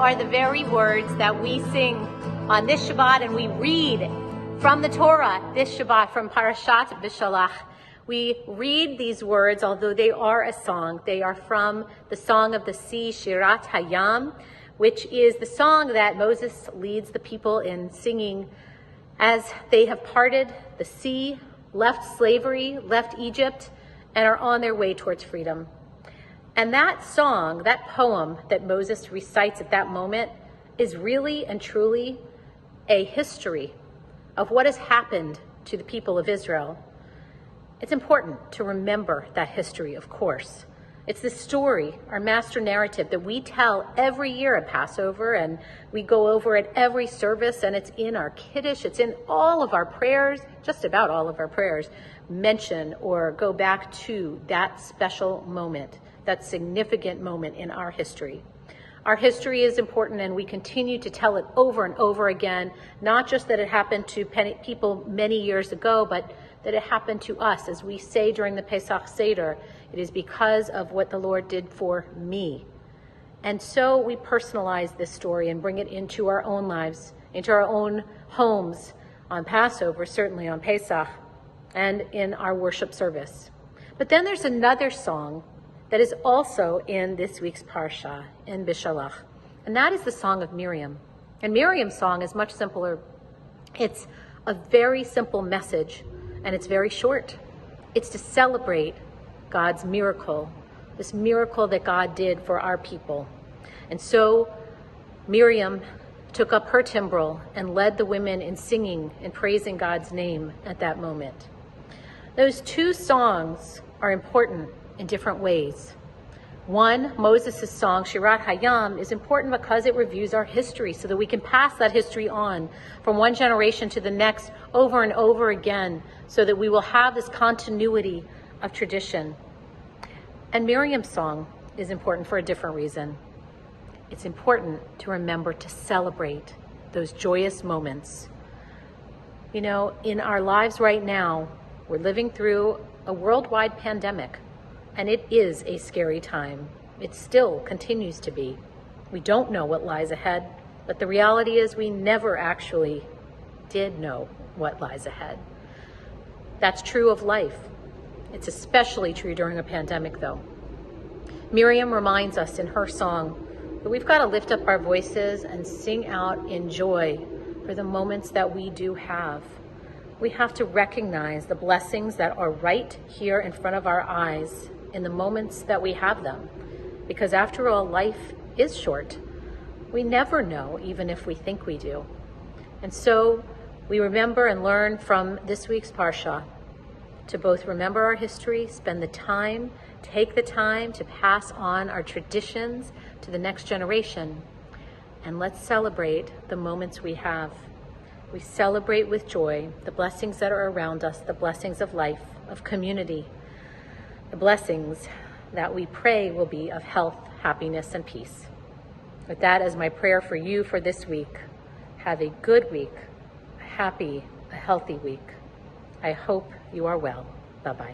are the very words that we sing on this Shabbat, and we read from the Torah this Shabbat from Parashat Beshalach. We read these words, although they are a song. They are from the Song of the Sea, Shirat Hayam, which is the song that Moses leads the people in singing as they have parted the sea, left slavery, left Egypt, and are on their way towards freedom. And that song, that poem that Moses recites at that moment is really and truly a history of what has happened to the people of Israel. It's important to remember that history, of course. It's the story, our master narrative, that we tell every year at Passover, and we go over at every service, and it's in our Kiddush, it's in all of our prayers, just about all of our prayers, mention or go back to that special moment, that significant moment in our history. Our history is important, and we continue to tell it over and over again, not just that it happened to people many years ago, but that it happened to us. As we say during the Pesach Seder, it is because of what the Lord did for me. And so we personalize this story and bring it into our own lives, into our own homes on Passover, certainly on Pesach, and in our worship service. But then there's another song that is also in this week's Parsha, in Beshalach, and that is the song of Miriam. And Miriam's song is much simpler. It's a very simple message, and it's very short. It's to celebrate God's miracle, this miracle that God did for our people. And so Miriam took up her timbrel and led the women in singing and praising God's name at that moment. Those two songs are important in different ways. One, Moses' song, Shirat Hayam, is important because it reviews our history so that we can pass that history on from one generation to the next over and over again so that we will have this continuity of tradition. And Miriam's song is important for a different reason. It's important to remember to celebrate those joyous moments. You know, in our lives right now, we're living through a worldwide pandemic. And it is a scary time. It still continues to be. We don't know what lies ahead, but the reality is we never actually did know what lies ahead. That's true of life. It's especially true during a pandemic, though. Miriam reminds us in her song that we've got to lift up our voices and sing out in joy for the moments that we do have. We have to recognize the blessings that are right here in front of our eyes in the moments that we have them. Because after all, life is short. We never know, even if we think we do. And so we remember and learn from this week's Parsha to both remember our history, spend the time, take the time to pass on our traditions to the next generation. And let's celebrate the moments we have. We celebrate with joy the blessings that are around us, the blessings of life, of community, the blessings that we pray will be of health, happiness, and peace. With that as my prayer for you for this week, have a good week, a happy, a healthy week. I hope you are well. Bye-bye.